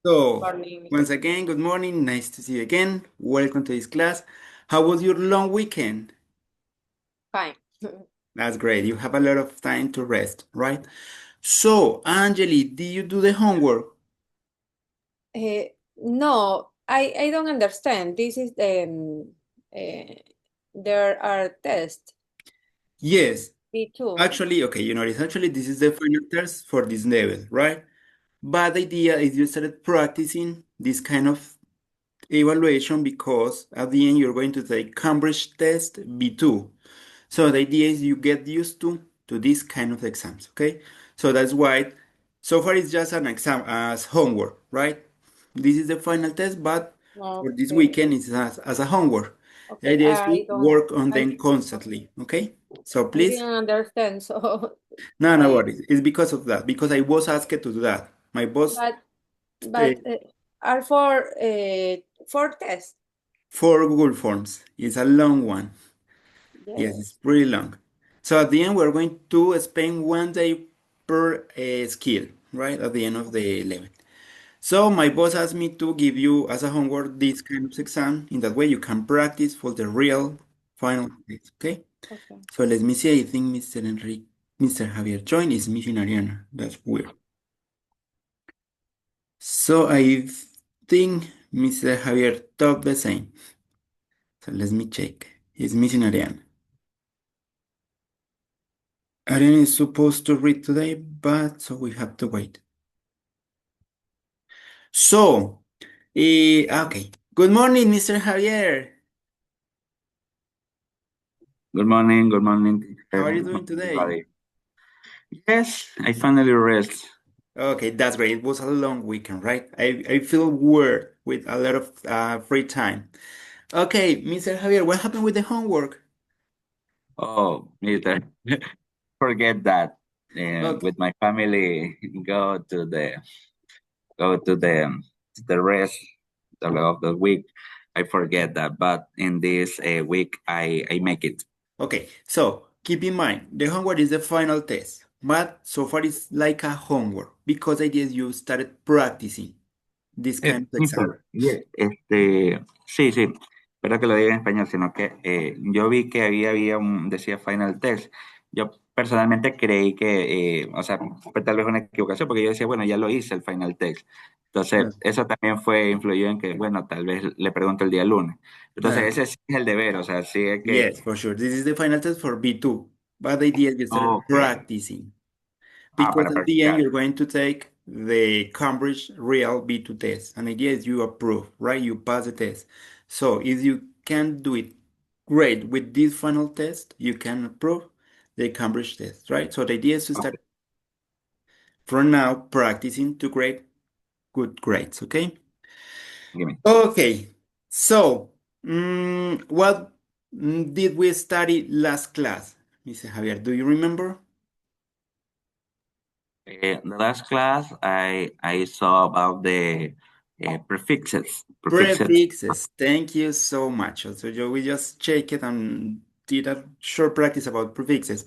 So, Morning, once Mr. again, good morning. Nice to see you again. Welcome to this class. How was your long weekend? Fine. That's great. You have a lot of time to rest, right? So, Angeli, did you do the homework? No, I don't understand. This is uh, there are tests. Yes. B2. Actually, okay, actually this is the final test for this level, right? But the idea is you started practicing this kind of evaluation because at the end you're going to take Cambridge test B2. So the idea is you get used to this kind of exams, okay? So that's why so far it's just an exam as homework, right? This is the final test, but for this Okay. weekend it's as a homework. The Okay. idea is to I don't. work on them Okay. constantly, okay? So I please, didn't understand. So no, no I. worries. It's because of that, because I was asked to do that. My boss, But uh, but are for tests. for Google Forms, it's a long one. Yes, it's Yes. pretty long. So at the end, we're going to spend 1 day per skill, right? At the end of the level. So my boss asked me to give you as a homework this kind of exam. In that way, you can practice for the real final test, okay? Okay. So let me see. I think Mr. Javier joined is missing Ariana. That's weird. So I think Mr. Javier talked the same. So let me check. He's missing Ariana. Ariana is supposed to read today, but so we have to wait. So, okay. Good morning, Mr. Javier. Good morning, How teacher. are you Good doing morning, today? everybody. Yes, I finally rest. Okay, that's great. It was a long weekend, right? I feel weird with a lot of free time. Okay, Mr. Javier, what happened with the homework? Oh, Mister, forget that. Okay, With my family, go to the rest of the week. I forget that, but in this week, I make it. okay. So keep in mind, the homework is the final test, but so far it's like a homework because I guess you started practicing this kind of exam. Mister, sí, sí, espero que lo diga en español, sino que yo vi que había decía Final Text. Yo personalmente creí que, o sea, fue tal vez una equivocación, porque yo decía, bueno, ya lo hice el Final Text. Entonces, No, eso también influyó en que, bueno, tal vez le pregunto el día lunes. Entonces, no. ese sí es el deber, o sea, sí es que, Yes, for sure. This is the final test for B2, but the idea is you start ok, practicing. Because para at the end, practicar. you're going to take the Cambridge Real B2 test. And the idea is you approve, right? You pass the test. So if you can do it great with this final test, you can approve the Cambridge test, right? So the idea is to Ok, start from now practicing to grade good grades, okay? dime. Okay, so what did we study last class, Mr. Javier? Do you remember? The last class, I saw about the prefixes. Prefixes. Prefixes. Thank you so much. So we just checked it and did a short practice about prefixes.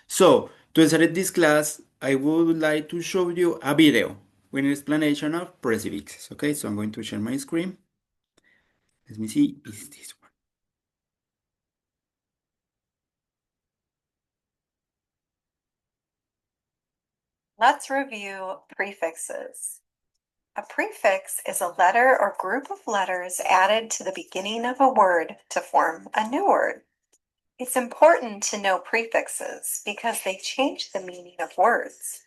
So to start this class, I would like to show you a video with an explanation of prefixes. Okay, so I'm going to share my screen. Let me see. Is this one? Let's review prefixes. A prefix is a letter or group of letters added to the beginning of a word to form a new word. It's important to know prefixes because they change the meaning of words.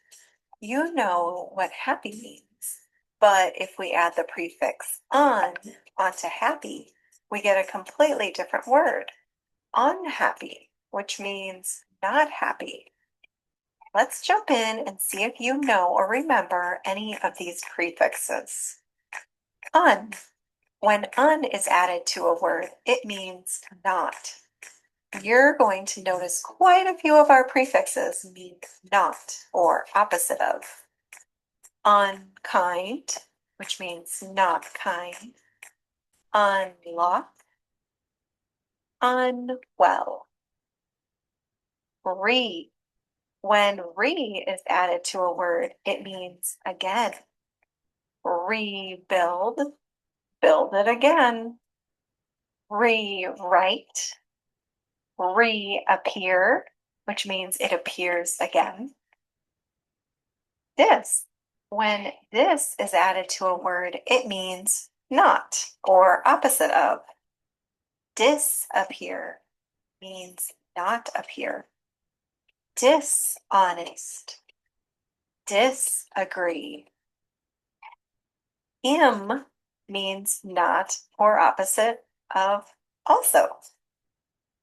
You know what happy means, but if we add the prefix on onto happy, we get a completely different word, unhappy, which means not happy. Let's jump in and see if you know or remember any of these prefixes. Un. When un is added to a word, it means not. You're going to notice quite a few of our prefixes mean not or opposite of. Unkind, which means not kind. Unlock. Unwell. Re. When re is added to a word, it means again. rebuild, build it again. Rewrite, reappear, which means it appears again. This, when this is added to a word, it means not or opposite of. Disappear means not appear. Dishonest, disagree. Means not or opposite of also.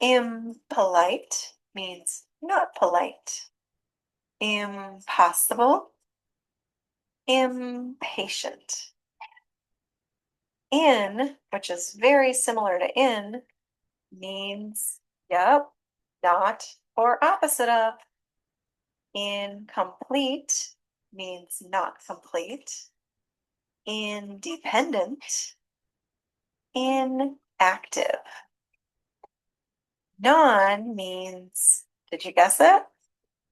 Impolite means not polite. Impossible, impatient. In, which is very similar to in, means, yep, not or opposite of. Incomplete means not complete. Independent, inactive. Non means, did you guess it?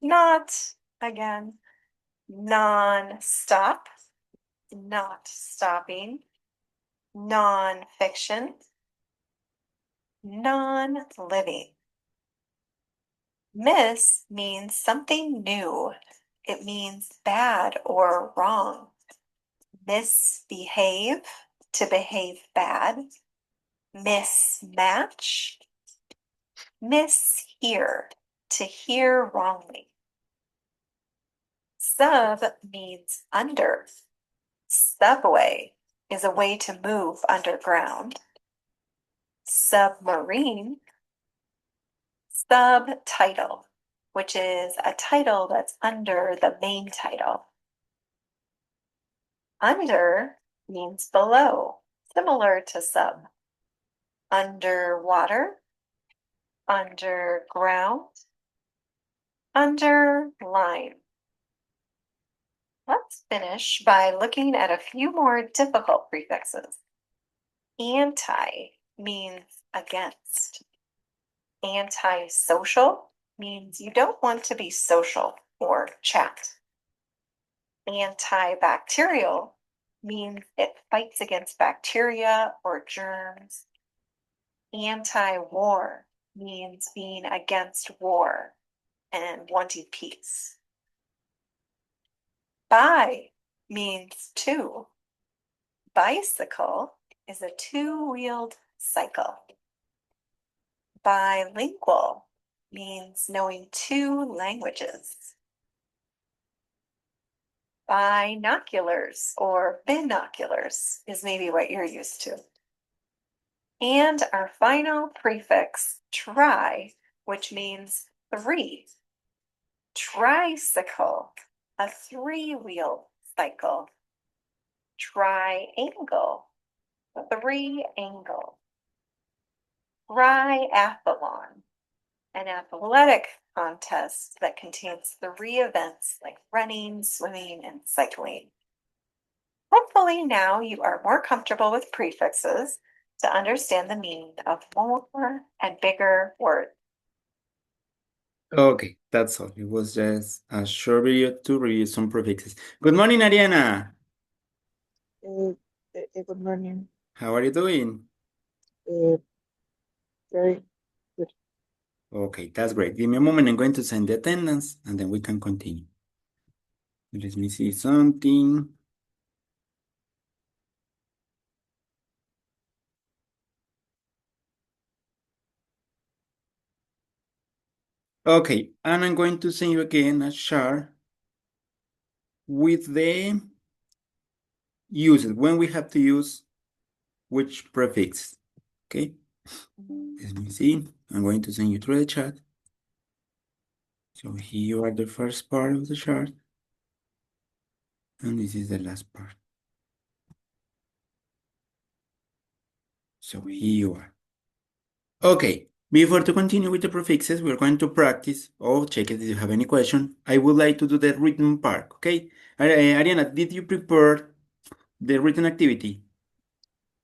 Not, again. Non-stop, not stopping. Non-fiction, non-living. Miss means something new. It means bad or wrong. Misbehave, to behave bad. Mismatch, mishear, to hear wrongly. Sub means under. Subway is a way to move underground. Submarine, subtitle, which is a title that's under the main title. Under means below, similar to sub. Underwater, underground, underline. Let's finish by looking at a few more difficult prefixes. Anti means against. Antisocial means you don't want to be social or chat. Antibacterial means it fights against bacteria or germs. Anti-war means being against war and wanting peace. Bi means two. Bicycle is a two-wheeled cycle. Bilingual means knowing two languages. Binoculars or binoculars is maybe what you're used to. And our final prefix, tri, which means three. Tricycle, a three-wheel cycle. Triangle, three-angle. Triathlon, an athletic contest that contains three events like running, swimming, and cycling. Hopefully now you are more comfortable with prefixes to understand the meaning of more and bigger words. Okay, that's all. It was just a short video to review some prefixes. Good morning, Ariana. Good morning. How are you doing? Very good. Okay, that's great. Give me a moment. I'm going to send the attendance and then we can continue. Let me see something. Okay, and I'm going to send you again a chart with the uses, when we have to use which prefix. Okay, let me see. I'm going to send you through the chat. So here you are the first part of the chart. And this is the last part. So here you are. Okay, before to continue with the prefixes, we're going to practice or check it if you have any question. I would like to do the written part, okay? Ariana, did you prepare the written activity?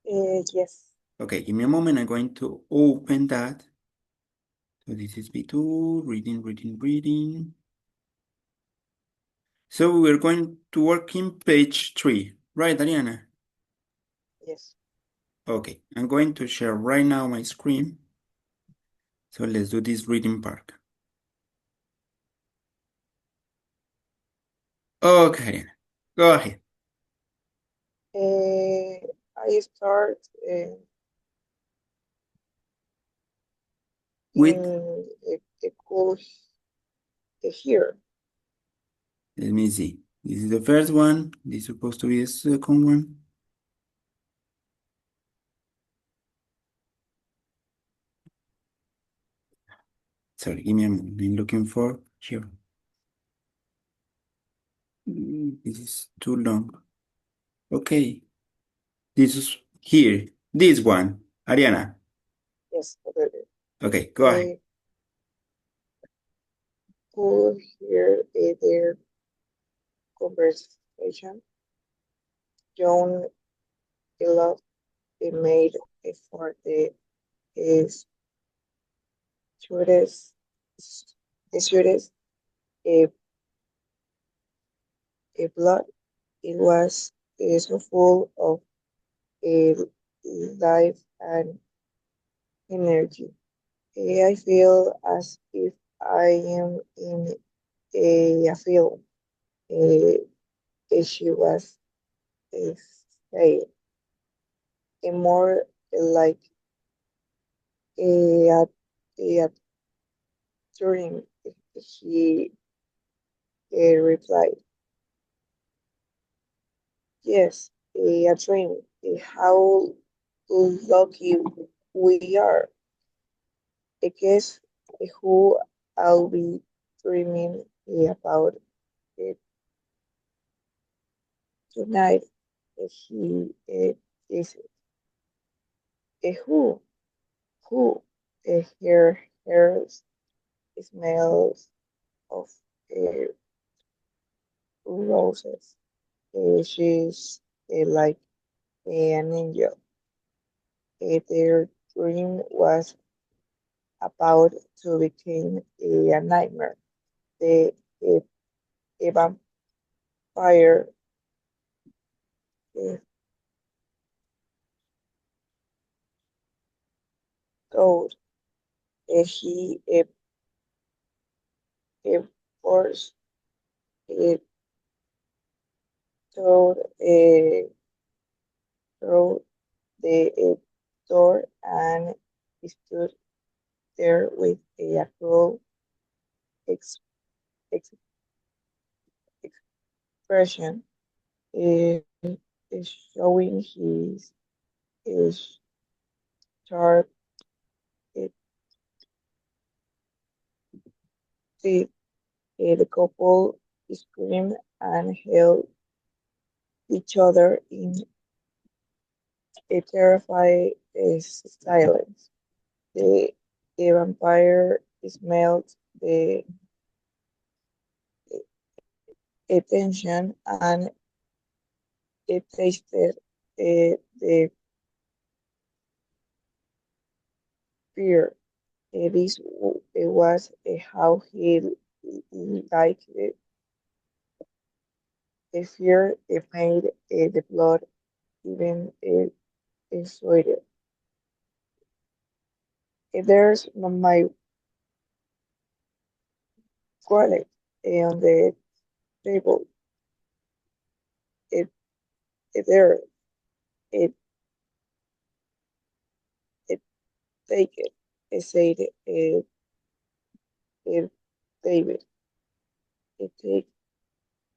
Yes. Okay, give me a moment. I'm going to open that. So this is B2, reading. So we're going to work in page 3. Right, Ariana? Yes. Okay, I'm going to share right now my screen. So let's do this reading part. Okay, Ariana, go ahead. I start With, in a cool here. let me see. This is the first one. This is supposed to be the second one. Sorry, give me a moment. I'm looking for here. This is too long. Okay, this is here. This one, Ariana. Yes. Okay. Okay, go ahead. Cool hear their conversation. John Elliot made for the students, students a, a blood. It was so full of a life and energy. I feel as if I am in a film. Uh, she was uh, saying, more like a, a dream. He replied, yes, a dream. How lucky we are. I guess who I'll be dreaming about it tonight. He is who who her smells of uh, roses. She's like an angel. Their dream was about to become a nightmare. The a, a vampire uh, told he forced told through the door and stood there with a cruel ex- ex- expression, uh, showing his sharp uh, teeth. The couple screamed and held each other in a terrified silence. The, the vampire smelled the attention and it tasted the fear. It was how he liked it. The fear it made the blood even sweeter. There's my wallet on the table. It, it there. It it take it. I said it David. It take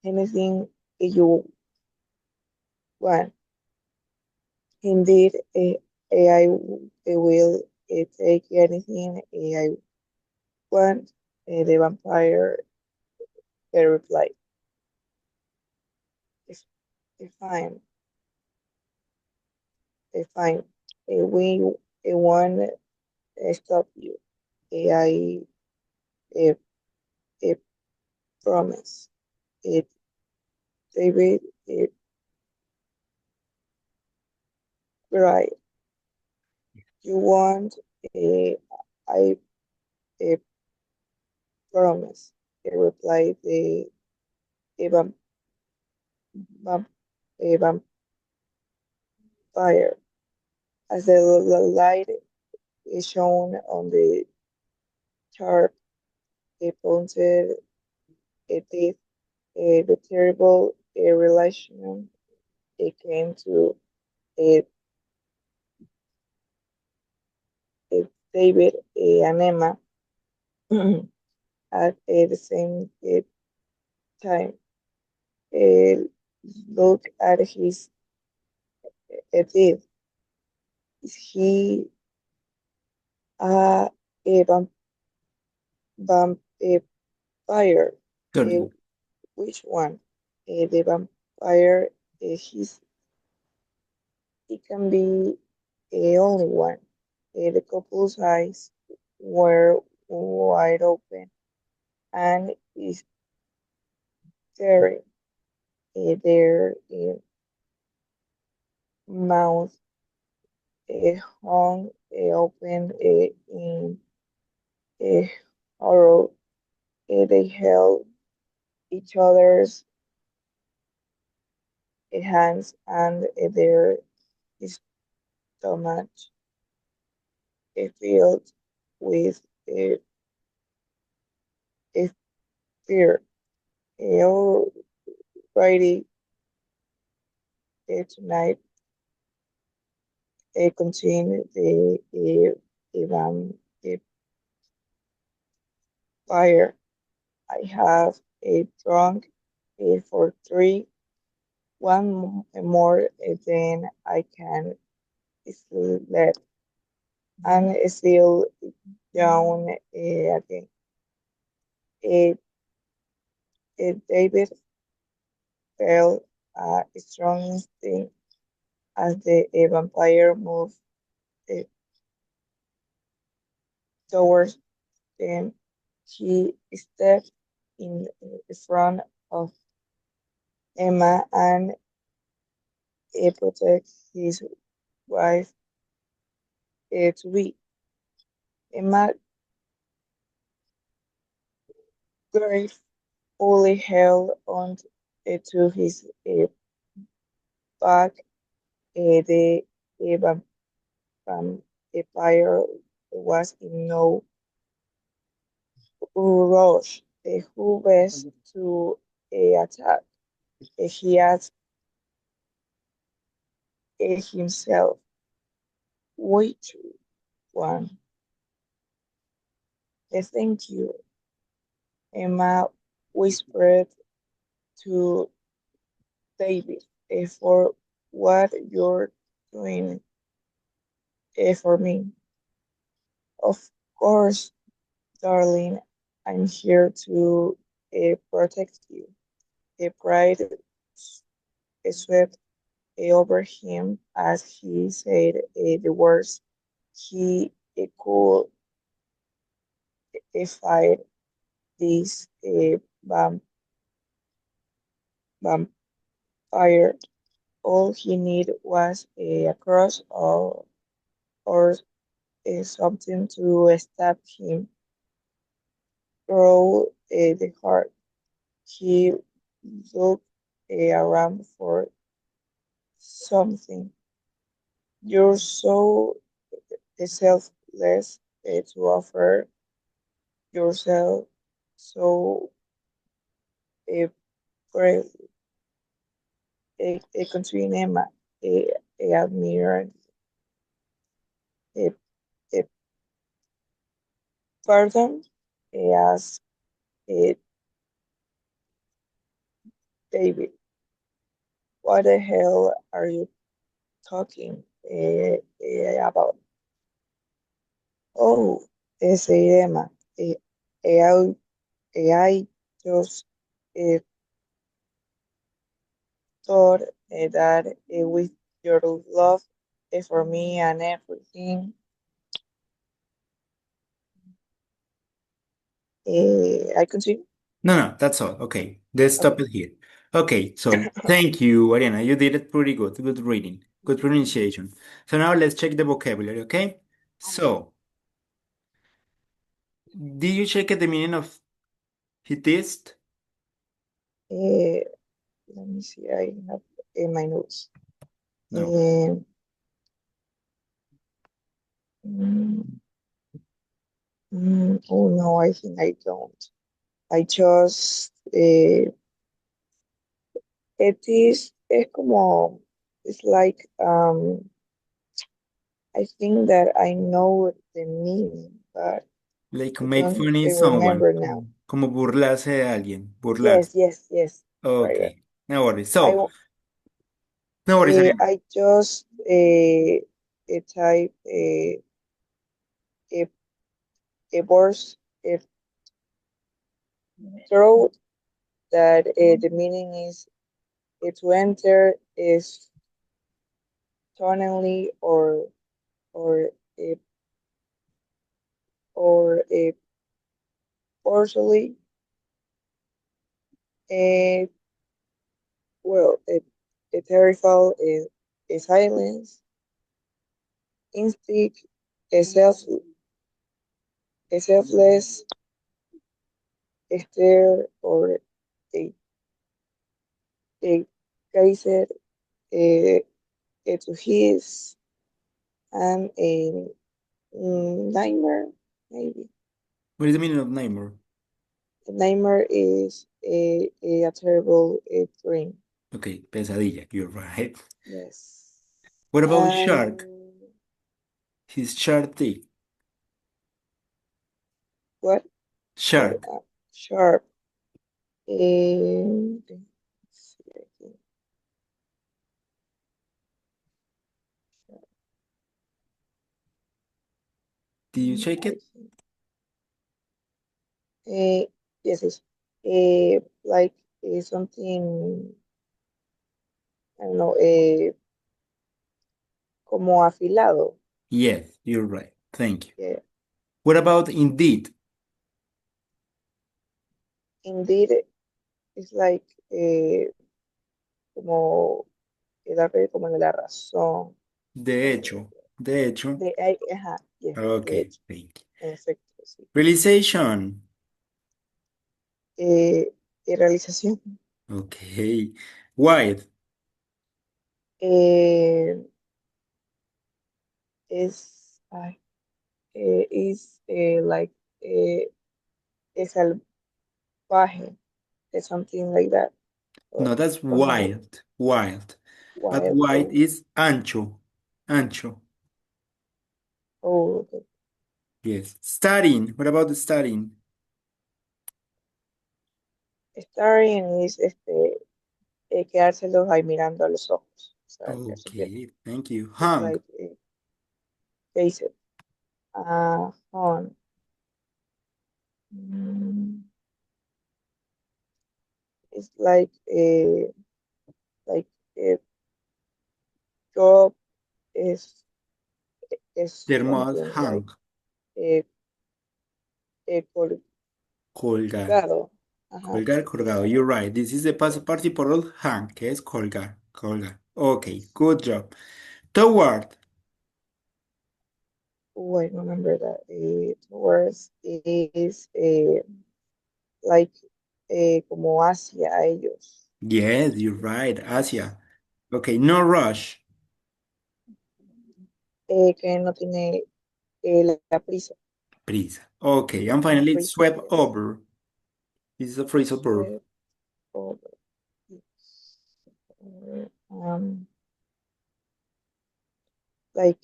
anything you want. Indeed, I will take anything I want. The vampire replied, if, if fine, if fine. We won't stop you. I uh, uh, promise. It, David, right. You want, I uh, promise. Replied the vampire. a vampire. As the light is shown on the chart, a pointed a teeth, the terrible relation it came to a, a David and Emma at the same time. Uh, Look at his teeth. Is he a vampire? Uh, Sorry. which one? The vampire, he's, it can be only one. The couple's eyes were wide open and is staring. Their mouth hung open in horror. They held each other's hands and their stomachs filled with uh, fear. Alrighty, tonight continue the fire. I have a drunk for three, one more than I can sleep and still down again. Uh, David felt a strong instinct as the vampire moved uh, towards them. He stepped in front of Emma and protect his wife to be. Emma gratefully held on to his back. The vampire was in no rush. Who best to attack? He asked himself, which one? Thank you, Emma whispered to David, for what you're doing for me. Of course, darling, I'm here to protect you. Pride swept over him as he said the words. He could fight this vampire. All he needed was a cross or something to stab him through the heart. He looked around for something. You're so selfless to offer yourself so uh, brave. Continue Emma, admired. Uh, uh, Pardon, asked uh, David. What the hell are you talking about? Oh, said Emma. Uh, I, I just uh, thought that with your love for me and everything, I continue. No, that's all. Okay, let's stop Okay. it here. Okay, so thank you, Ariana. You did it pretty good. Good reading. Good pronunciation. So now let's check the vocabulary, okay? So, did you check the meaning of hitist? Uh, Let me see. I have in my notes. No. Mm, oh no, I think I don't. I just, es como, it's like, I think that I know the meaning, but Like I make don't funny someone. remember now. Como burlarse de alguien. Yes, Burlarse. yes, right, right. Okay. No worries. I, So, no worries again. I just type a, a verse, a throat that the meaning is to enter is tonally or a or a partially a well a terrified is a silence instinct a a selfless a stare or a a geyser a, a to his and a nightmare maybe What is the meaning of nightmare? a nightmare is a terrible dream. Okay, pesadilla. You're right. Yes. What about And shark? His shark teeth. what? Sorry, Shark. sharp. Let's see again. Did you check I it? think. Yes, yes. Like something, I don't know, como afilado. Yes, you're right. Thank you. Yeah. What about indeed? Indeed, it's like como como de la razón. De hecho. De hecho. Ajá, yes, de Okay, hecho, thank you. en efecto, sí. Realization. Realización. Okay. Wide. Eh, ay, is like uh, a salvaje, something like that. No, Or that's como wild. Wild. But wild. wide is ancho. Ancho. Oh, Yes. Studying. What about the studying? staring is quedárselos ahí mirando a los ojos. O sea, quedarse viendo. Okay, thank you. It's Hung. like face it. On. Mm, it's like a job is There must something like hang. a, a Colgar. colgado. Ajá, Colgar, colgado. You're colgado. right. This is the past Yes. participle hang, que es colgar. Colgar. Okay, good job. Toward. Oh, I remember that. Towards is like como hacia ellos. Yes, you're right. Asia. Okay, no rush. Que no tiene la prisa. Prisa. Okay, and No finally, prisa, swept yes. over. This is a phrasal verb. Sweat over. Like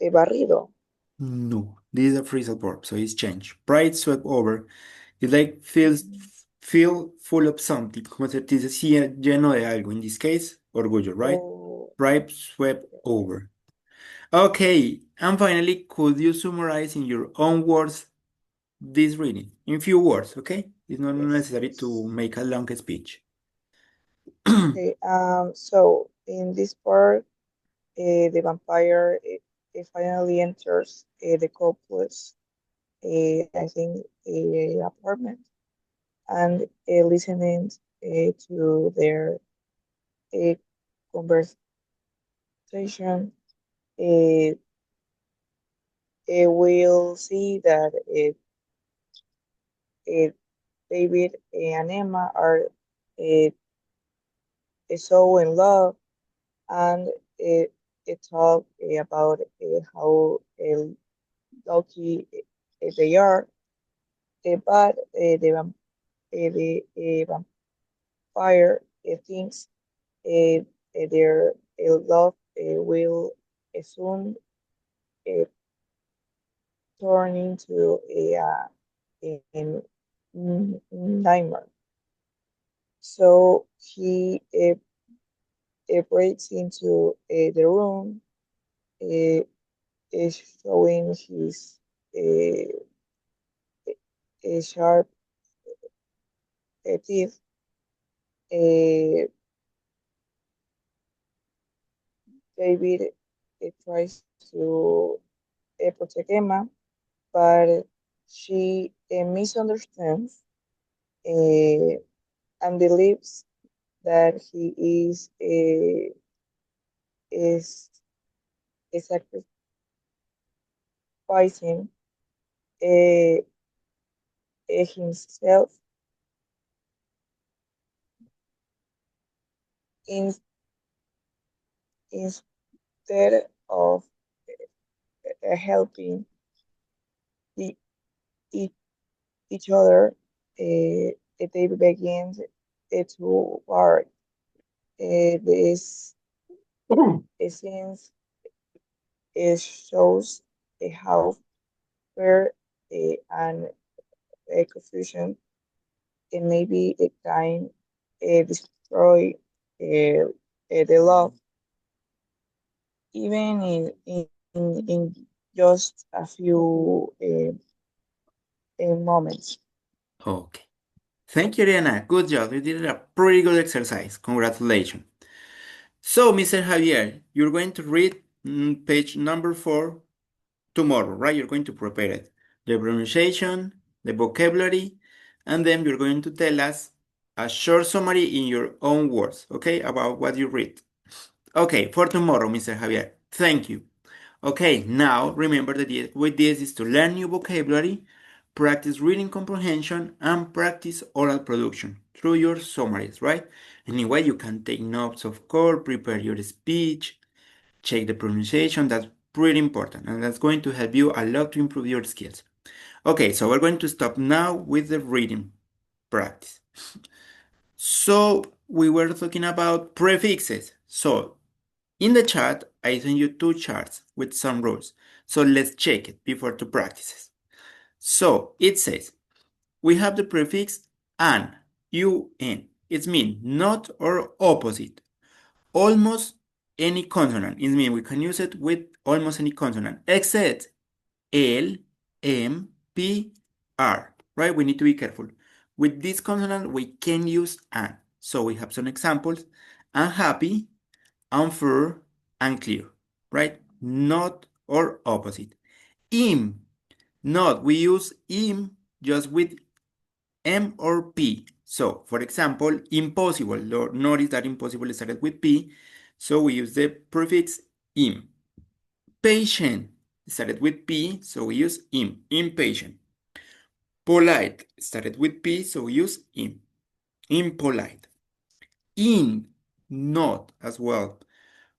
barrido. No, this is a phrasal verb, so it's changed. Bright swept over. It like feels feel full of something, como sentirse lleno de algo. In this case, orgullo, right? Oh, Bright swept over. Okay, and finally, could you summarize in your own words this reading? In few words, okay? It's not yes, necessary to yes. make a long speech. Okay. So in this part, the vampire finally enters the couple's, I think, apartment and listening to their uh, conversation. Uh, we'll see that uh, David and Emma are uh, so in love, and it talk about how lucky they are, but the vampire thinks their love will soon uh, turn into a nightmare. So he breaks into the room, uh, showing his uh, sharp teeth. David tries to protect Emma, but she misunderstands uh, and believes that he is sacrificing uh, himself in, instead of helping the, each, each other. They begin to work. This scenes shows how fear and confusion maybe it can destroy the love, even in just a few moments. Okay. Thank you, Ariana. Good job. You did a pretty good exercise. Congratulations. So, Mr. Javier, you're going to read page number 4 tomorrow, right? You're going to prepare it. The pronunciation, the vocabulary, and then you're going to tell us a short summary in your own words, okay, about what you read. Okay, for tomorrow, Mr. Javier. Thank you. Okay, now remember the idea with this is to learn new vocabulary, practice reading comprehension, and practice oral production through your summaries, right? Anyway, you can take notes, of course, prepare your speech, check the pronunciation. That's pretty important, and that's going to help you a lot to improve your skills. Okay, so we're going to stop now with the reading practice. So we were talking about prefixes. So in the chat, I sent you 2 charts with some rules. So let's check it before 2 practices. So it says, we have the prefix an, un. It means not or opposite. Almost any consonant. It means we can use it with almost any consonant, except L, M, P, R, right? We need to be careful. With this consonant, we can use an. So we have some examples. Unhappy, unfair, unclear, right? Not or opposite. Im, not. We use im just with M or P. So, for example, impossible. Notice that impossible started with P, so we use the prefix im. Patient started with P, so we use im. Impatient. Polite started with P, so we use im. Impolite. In, not as well.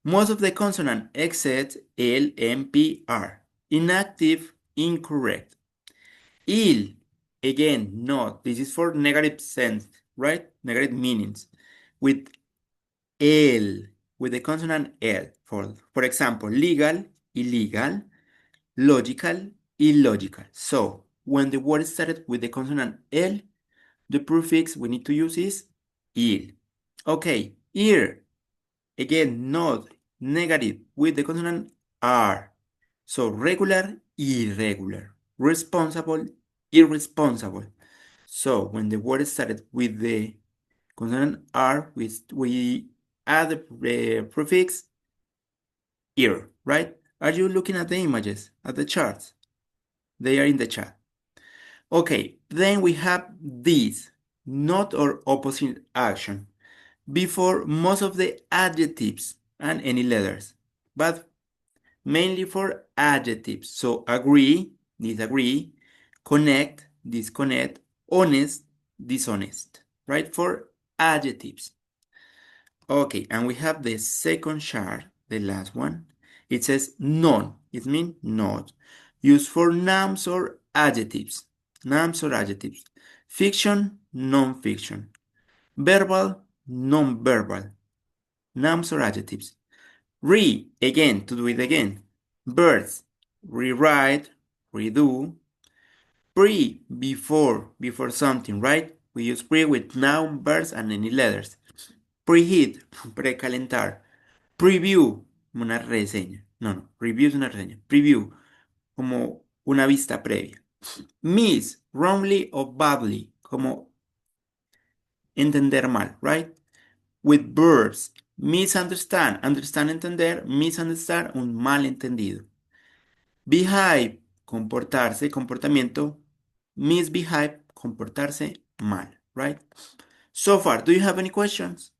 Most of the consonant except L, M, P, R. Inactive, incorrect. Ill, again, not. This is for negative sense, right? Negative meanings. With L, with the consonant L. For example, legal, illegal, logical, illogical. So, when the word started with the consonant L, the prefix we need to use is ill. Okay, ear, again, not negative with the consonant R. So regular, irregular, responsible, irresponsible. So when the word started with the consonant R, we add the prefix ir, right? Are you looking at the images, at the charts? They are in the chat. Okay, then we have this, not or opposite action, before most of the adjectives and any letters, but mainly for adjectives. So agree, disagree, connect, disconnect, honest, dishonest, right? For adjectives. Okay, and we have the second chart, the last one. It says non. It means not. Used for nouns or adjectives. Nouns or adjectives. Fiction, non-fiction. Verbal, non-verbal. Nouns or adjectives. Again, to do it again. Verbs, rewrite, redo. Before something, right? We use pre with noun, verbs, and any letters. Preheat, precalentar. Preview, una reseña. No, review es una reseña. Preview, como una vista previa. Miss, wrongly or badly, como entender mal, right? With verbs, misunderstand, understand, entender, misunderstand, un malentendido. Behave, comportarse, comportamiento. Misbehave, comportarse mal, right? So far, do you have any questions?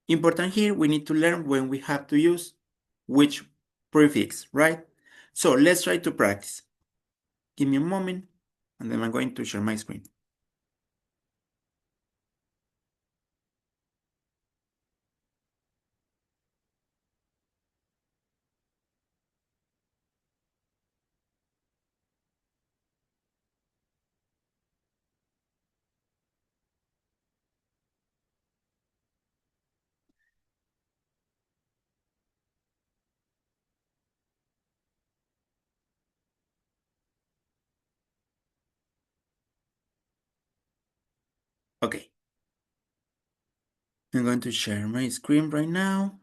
Important here, we need to learn when we have to use which prefix, right? So let's try to practice. Give me a moment, and then I'm going to share my screen. Okay. I'm going to share my screen right now.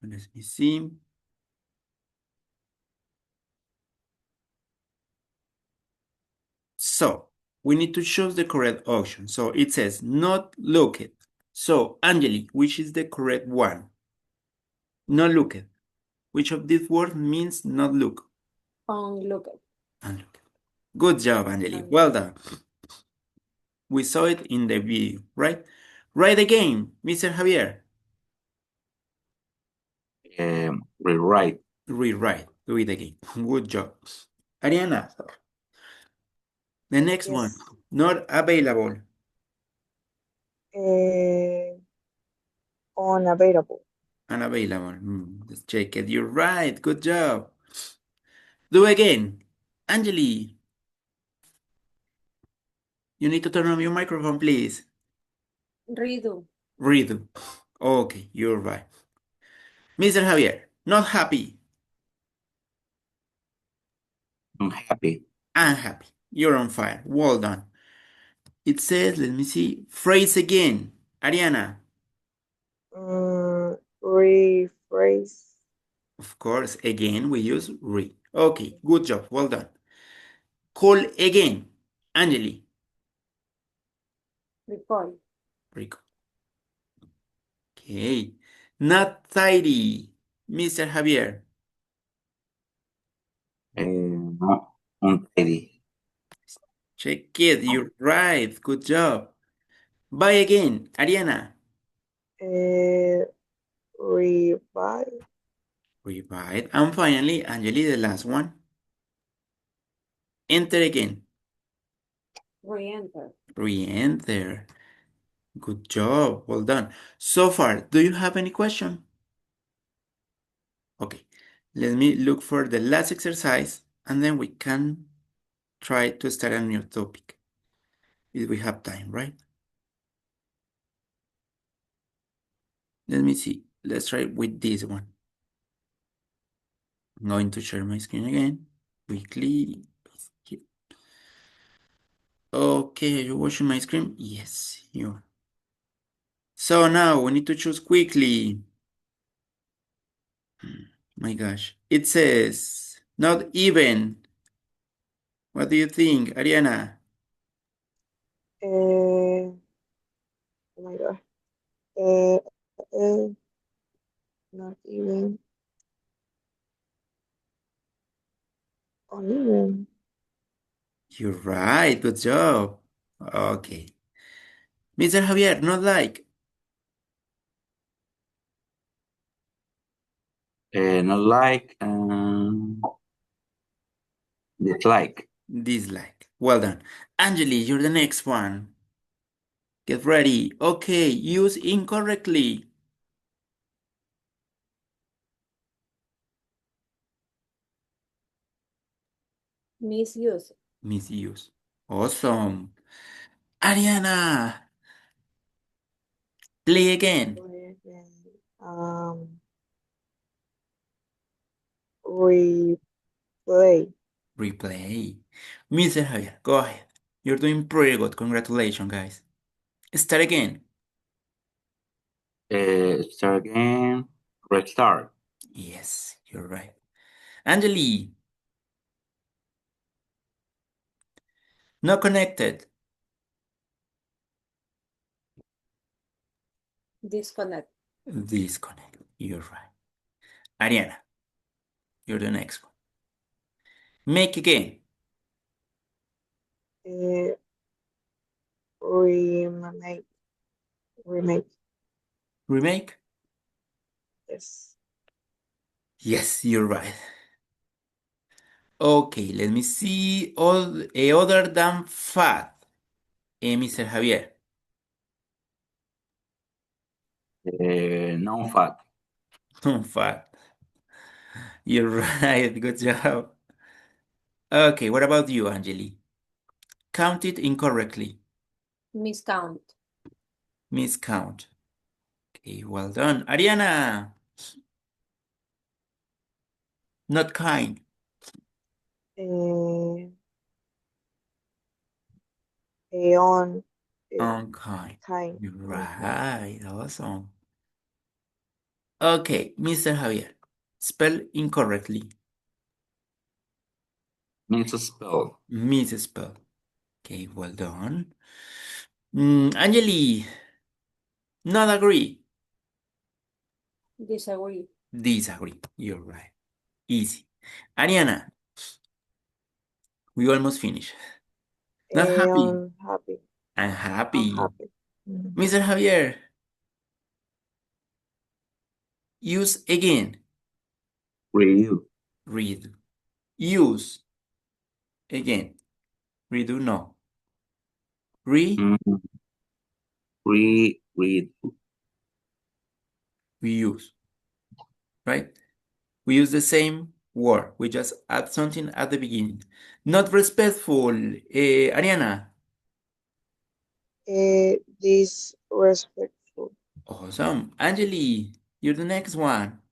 Let me see. So we need to choose the correct option. So it says not look it. So Angeli, which is the correct one? Not look it. Which of these words means not look? Unlooked. Unlook. Good job, Angeli. Well done. We saw it in the video, right? Right again, Mr. Javier. Rewrite. Rewrite. Do it again. Good job. Ariana, the next one. Yes. Not available. Unavailable. Unavailable. Let's check it. You're right. Good job. Do again. Angeli, you need to turn on your microphone, please. Redo. Redo. Okay, you're right. Mr. Javier, not happy. Unhappy. Unhappy. You're on fire. Well done. It says, let me see, phrase again. Ariana. Rephrase. Of course, again, we use re. Okay, good job. Well done. Call again. Angeli. Recall. Rico. Okay. Not tidy. Mr. Javier. No, untidy. Check it. You're right. Good job. Bye again. Ariana. Revive. Revive. And finally, Angeli, the last one. Enter again. Re-enter. Re-enter. Good job. Well done. So far, do you have any question? Okay. Let me look for the last exercise and then we can try to start a new topic. If we have time, right? Let me see. Let's try with this one. I'm going to share my screen again. Quickly. Okay, are you watching my screen? Yes, you are. So now we need to choose quickly. My gosh. It says not even. What do you think, Ariana? Oh my God. Uh, uh, not even. Uneven. You're right. Good job. Okay. Mr. Javier, not like. Not like. Dislike. Dislike. Well done. Angeli, you're the next one. Get ready. Okay, use incorrectly. Misuse. Misuse. Awesome. Ariana, play again. Um, replay. Replay. Mr. Javier, go ahead. You're doing pretty good. Congratulations, guys. Start again. Start again. Restart. Yes, you're right. Angeli, not connected. Disconnect. Disconnect. You're right. Ariana, you're the next one. Make again. Uh, remake. Remake. Remake. Yes. Yes, you're right. Okay, let me see. All other than fat. Mr. Javier. Non-fat. Fat. You're right. Good job. Okay, what about you, Angeli? Counted incorrectly. Miscount. Miscount. Okay, well done. Ariana. Not kind. Uh, on. Unkind. Kind. You're Unkind. right. Awesome. Okay, Mr. Javier. Spell incorrectly. Misspelled. Misspell. Okay, well done. Angeli. Not agree. Disagree. Disagree. You're right. Easy. Ariana. We almost finished. Not happy. Unhappy. Unhappy. Unhappy. Mhm. Mr. Javier. Use again. Redo. Read. Use again. Redo no. Re. Mm, read. We use. Right? We use the same word. We just add something at the beginning. Not respectful. Ariana. Disrespectful. Awesome. Angeli, you're the next one.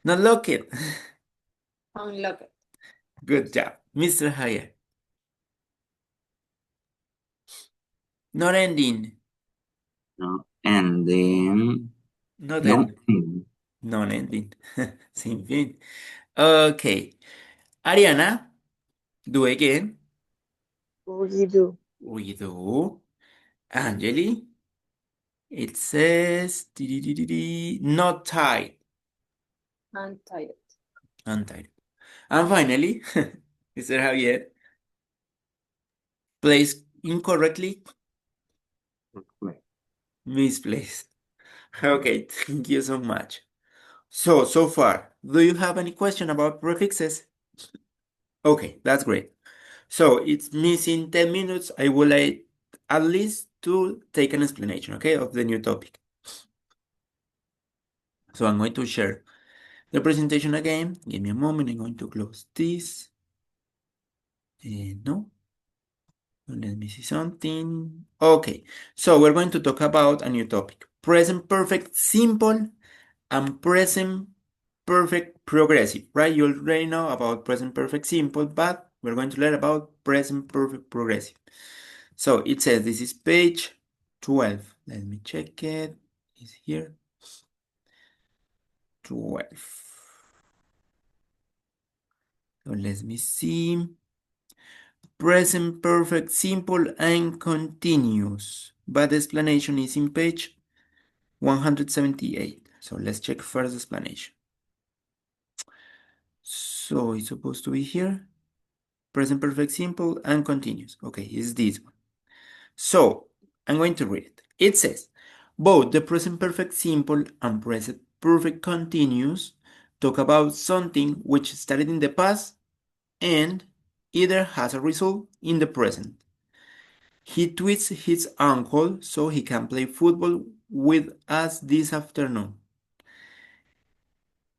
Not lock it. Unlock it. Good job. Mr. Javier. Not ending. No. And then Not no. ending. Non ending. Same thing. Okay. Ariana, do again. Redo. Redo. Angeli, it says not tied. Untied. Untied. And finally, Mr. Javier, placed incorrectly, misplaced. Okay, thank you so much. So far, do you have any question about prefixes? Okay, that's great. So it's missing 10 minutes. I would like at least to take an explanation, okay, of the new topic. So I'm going to share the presentation again. Give me a moment. I'm going to close this. No, let me see something. Okay, so we're going to talk about a new topic. Present perfect simple and present perfect progressive, right? You already know about present perfect simple, but we're going to learn about present perfect progressive. So it says this is page 12. Let me check it. It's here. 12. So let me see. Present perfect simple and continuous. But the explanation is in page 178. So let's check first explanation. So it's supposed to be here. Present perfect simple and continuous. Okay, it's this one. So I'm going to read it. It says, both the present perfect simple and present perfect continuous talk about something which started in the past and either has a result in the present. He tweets his uncle so he can play football with us this afternoon.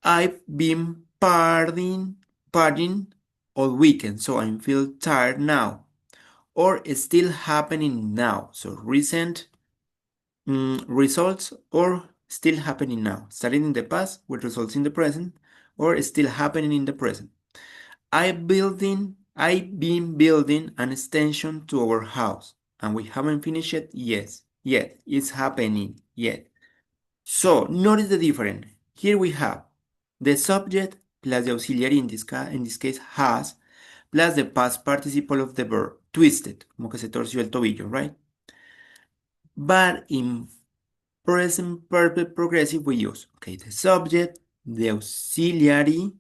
I've been partying all weekend, so I feel tired now. Or it's still happening now. So recent results or still happening now. Starting in the past with results in the present or still happening in the present. I've been building an extension to our house and we haven't finished it yet. It's happening yet. So notice the difference. Here we have the subject plus the auxiliary in this case has plus the past participle of the verb twisted, como que se torció el tobillo, right? But in present perfect progressive we use, okay, the subject, the auxiliary,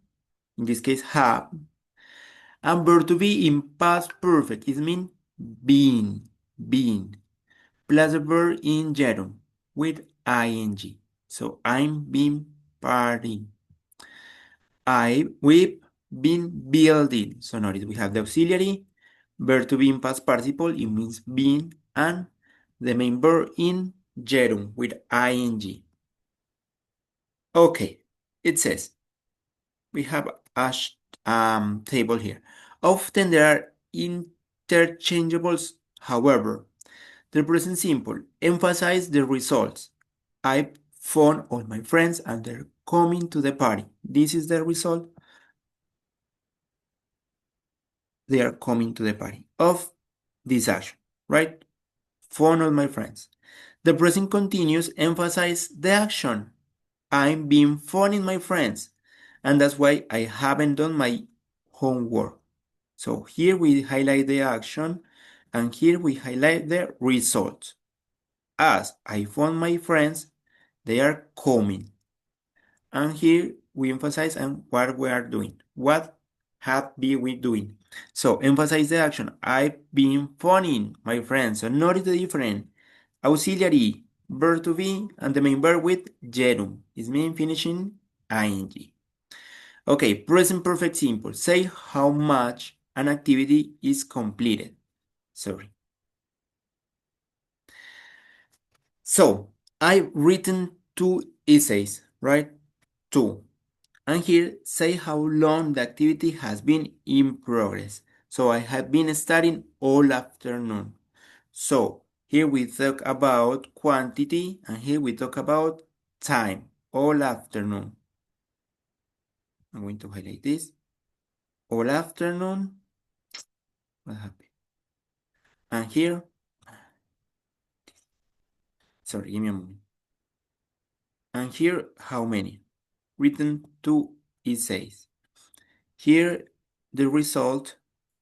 in this case have, and verb to be in past perfect, it means being, plus a verb in gerund with ing. So I'm been partying. We've been building. So notice we have the auxiliary, verb to be in past participle, it means being, and the main verb in gerund with ing. Okay, it says we have a table here. Often there are interchangeables, however, the present simple emphasize the results. I've phoned all my friends and they're coming to the party. This is the result. They are coming to the party of this action, right? Phone all my friends. The present continuous emphasize the action. I'm being phoning my friends, and that's why I haven't done my homework. So here we highlight the action, and here we highlight the result. As I phone my friends, they are coming. And here we emphasize on what we are doing. What have been we doing? So emphasize the action. I've been phoning my friends. So notice the difference. Auxiliary, verb to be, and the main verb with gerund. It's mean finishing ing. Okay, present perfect simple. Say how much an activity is completed. Sorry. So I've written 2 essays, right? 2. And here say how long the activity has been in progress. So I have been studying all afternoon. So here we talk about quantity and here we talk about time, all afternoon. I'm going to highlight this. All afternoon. What happened? And here, sorry, give me a moment. And here, how many? Written 2 essays. Here, the result,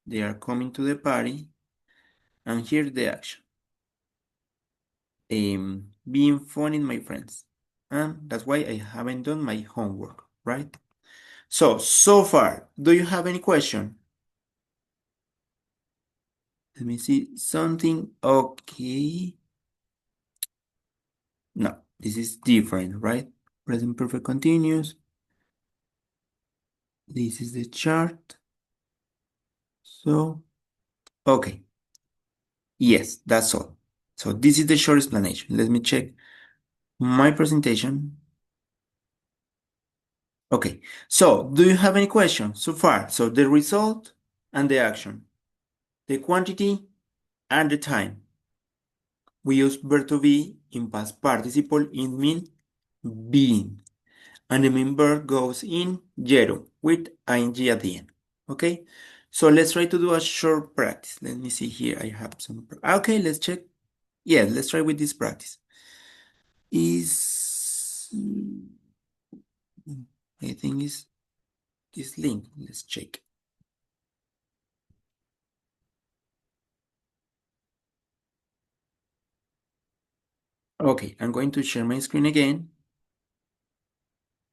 they are coming to the party. And here, the action. Being fun in my friends. And that's why I haven't done my homework, right? So far, do you have any question? Let me see something. Okay. No, this is different, right? Present perfect continuous. This is the chart. So, okay. Yes, that's all. So this is the short explanation. Let me check my presentation. Okay, so do you have any questions so far? So the result and the action, the quantity and the time. We use verb to be in past participle in mean being. And the main verb goes in gerund with ing at the end. Okay, so let's try to do a short practice. Let me see here. I have some. Okay, let's check. Yeah, let's try with this practice. I think is this link. Let's check. Okay, I'm going to share my screen again.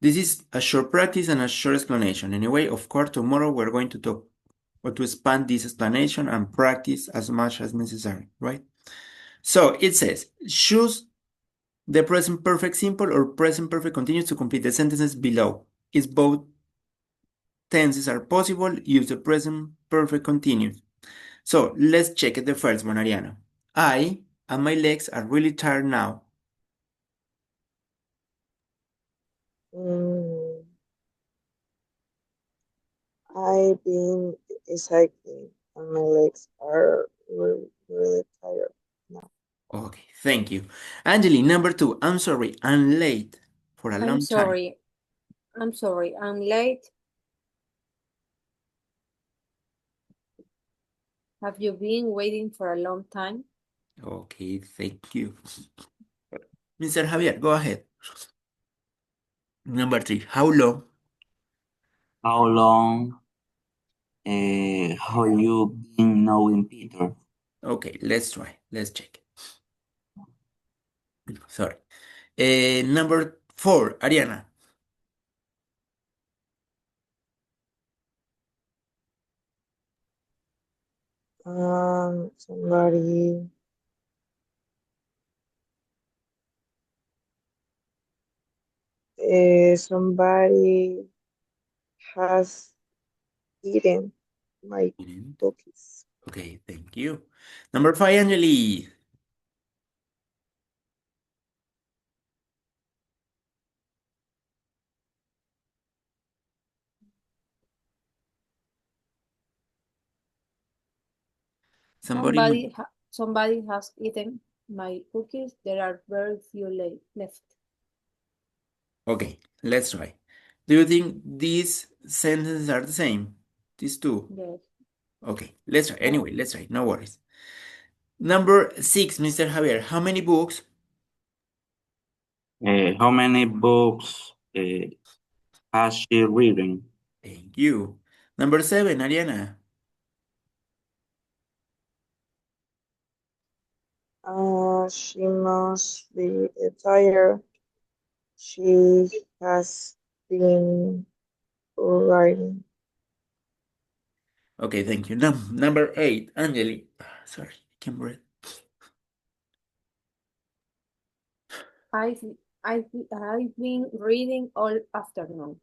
This is a short practice and a short explanation. Anyway, of course, tomorrow we're going to talk or to expand this explanation and practice as much as necessary, right? So it says, choose the present perfect simple or present perfect continuous to complete the sentences below. If both tenses are possible, use the present perfect continuous. So let's check the first one, Ariana. I and my legs are really tired now. Mm, I've been cycling and my legs are really tired now. Okay, thank you. Angeli, number 2. I'm sorry, I'm late for a I'm long time. sorry. I'm sorry. I'm late. Have you been waiting for a long time? Okay, thank you. Mr. Javier, go ahead. Number 3. How long? How long have you been knowing Peter? Okay, let's try. Let's check. Sorry. Number 4. Ariana. Somebody somebody has eaten my cookies. Okay, thank you. Number 5, Angeli. Somebody. Somebody has eaten my cookies. There are very few left. Okay, let's try. Do you think these sentences are the same? These two? Yes. Okay, let's try. No. Anyway, let's try. No worries. Number 6, Mr. Javier. How many books? How many books has she reading? Thank you. Number 7, Ariana. She must be tired. She has been writing. Okay, thank you. Number 8, Angeli. Sorry, I can't breathe. I've I've been reading all afternoon.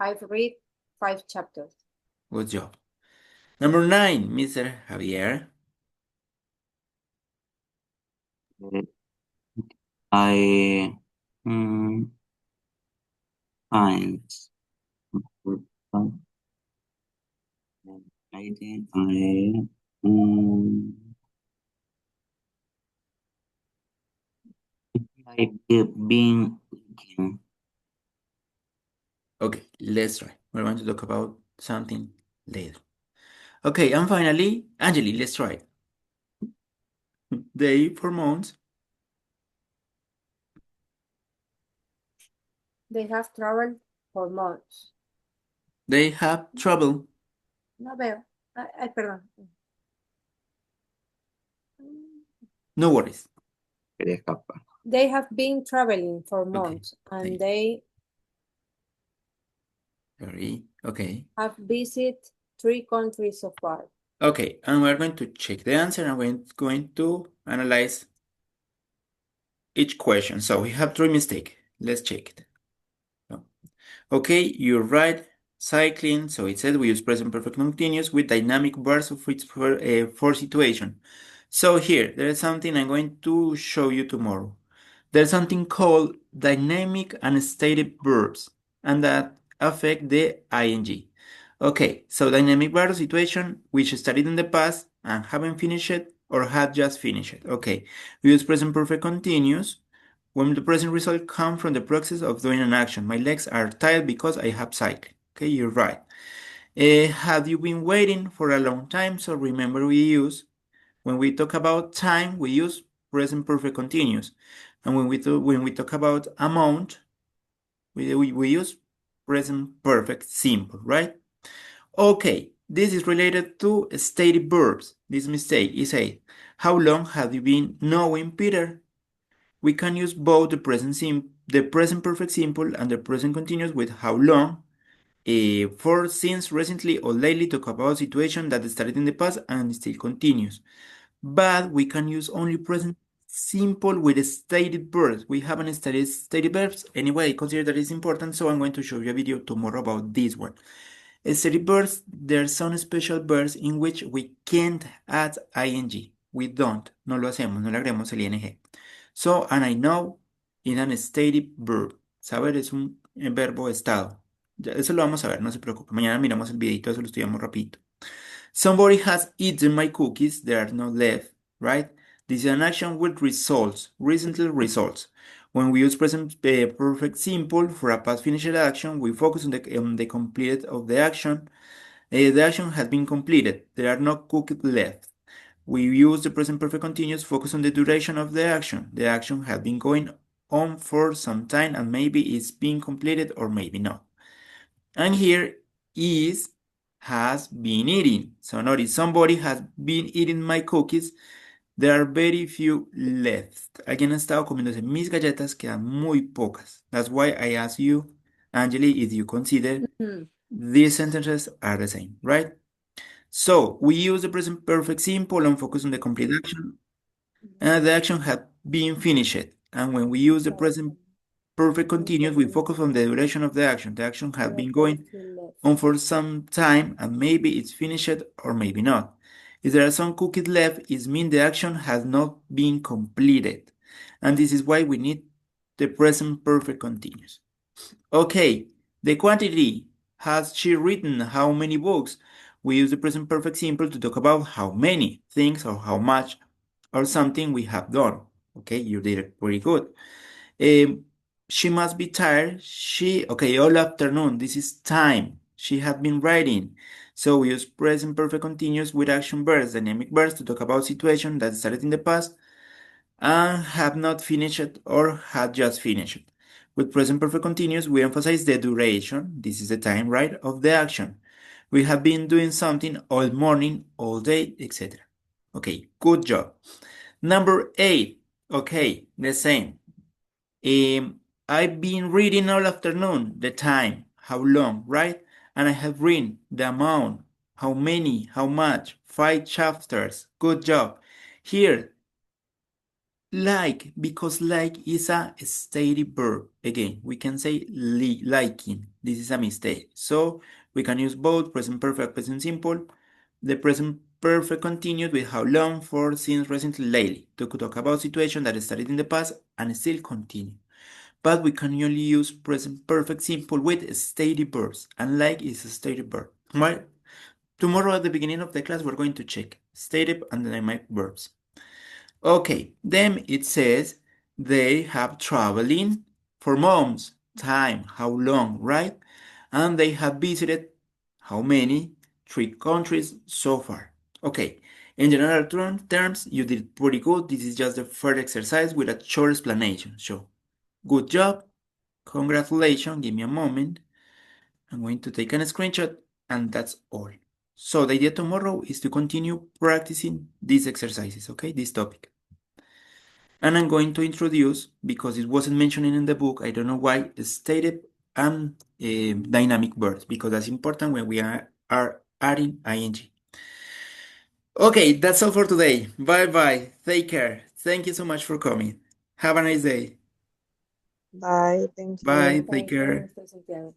I've read 5 chapters. Good job. Number 9, Mr. Javier. Uh, I find I think I've been thinking. Okay, let's try. We're going to talk about something later. Okay, and finally, Angeli, let's try. They for months. They have traveled for months. They have trouble. No veo. Ay, perdón. No worries. Quería escapar. They have been traveling for Okay, months and thank they Sorry. Okay. have visited 3 countries so far. Okay, and we're going to check the answer and we're going to analyze each question. So we have 3 mistakes. Let's check it. So, okay, you're right. Cycling. So it says we use present perfect continuous with dynamic verbs of its for situation. So here, there is something I'm going to show you tomorrow. There's something called dynamic and static verbs, and that affect the ing. Okay, so dynamic verb situation which started in the past and haven't finished it or had just finished it. Okay, we use present perfect continuous when the present result comes from the process of doing an action. My legs are tired because I have cycled. Okay, you're right. Have you been waiting for a long time? So remember we use, when we talk about time, we use present perfect continuous. And when we talk about amount, we use present perfect simple, right? Okay, this is related to stated verbs. This mistake is a, how long have you been knowing Peter? We can use both the present perfect simple and the present continuous with how long. For since recently or lately talk about a situation that started in the past and still continues. But we can use only present simple with stated verbs. We haven't studied stated verbs. Anyway, I consider that it's important, so I'm going to show you a video tomorrow about this one. Static verbs, there are some special verbs in which we can't add ing. We don't, no lo hacemos, no le agregamos el ing. So, and I know is an static verb. Saber es un verbo estado. Eso lo vamos a ver, no se preocupe. Mañana miramos el videito, eso lo estudiamos rapidito. Somebody has eaten my cookies, there are no left, right? This is an action with results, recently results. When we use present perfect simple for a past finished action, we focus on the completed of the action. The action has been completed. There are no cookies left. We use the present perfect continuous, focus on the duration of the action. The action has been going on for some time and maybe it's being completed or maybe not. And here is has been eating. So notice somebody has been eating my cookies. There are very few left. Alguien ha estado comiéndose mis galletas, quedan muy pocas. That's why I asked you, Angeli, if you consider these sentences are the same, right? So we use the present perfect simple and focus on the complete action. And the action had been finished. And when we use the present perfect continuous, we focus on the duration of the action. The action has been going on for some time and maybe it's finished or maybe not. If there are some cookies left, it means the action has not been completed. And this is why we need the present perfect continuous. Okay, the quantity. Has she written how many books? We use the present perfect simple to talk about how many things or how much or something we have done. Okay, you did it pretty good. She must be tired. Okay, all afternoon. This is time. She had been writing. So we use present perfect continuous with action verbs, dynamic verbs to talk about situation that started in the past and have not finished or had just finished. With present perfect continuous, we emphasize the duration. This is the time, right, of the action. We have been doing something all morning, all day, etc. Okay, good job. Number 8. Okay, the same. I've been reading all afternoon, the time, how long, right? And I have read the amount, how many, how much, 5 chapters. Good job. Here, like, because like is a stative verb. Again, we can say liking. This is a mistake. So we can use both present perfect, present simple. The present perfect continued with how long, for, since, recently, lately. To talk about situation that started in the past and still continue. But we can only use present perfect simple with stative verbs. And like is a stative verb. Right? Tomorrow at the beginning of the class, we're going to check stative and dynamic verbs. Okay, then it says they have traveling for months, time, how long, right? And they have visited how many? 3 countries so far. Okay, in general terms, you did pretty good. This is just the first exercise with a short explanation. So, good job. Congratulations. Give me a moment. I'm going to take a screenshot and that's all. So the idea tomorrow is to continue practicing these exercises, okay? This topic. And I'm going to introduce, because it wasn't mentioned in the book, I don't know why, stative and dynamic verbs, because that's important when we are adding ing. Okay, that's all for today. Bye-bye. Take care. Thank you so much for coming. Have a nice day. Bye. Thank Bye. you. Take care. Santiago.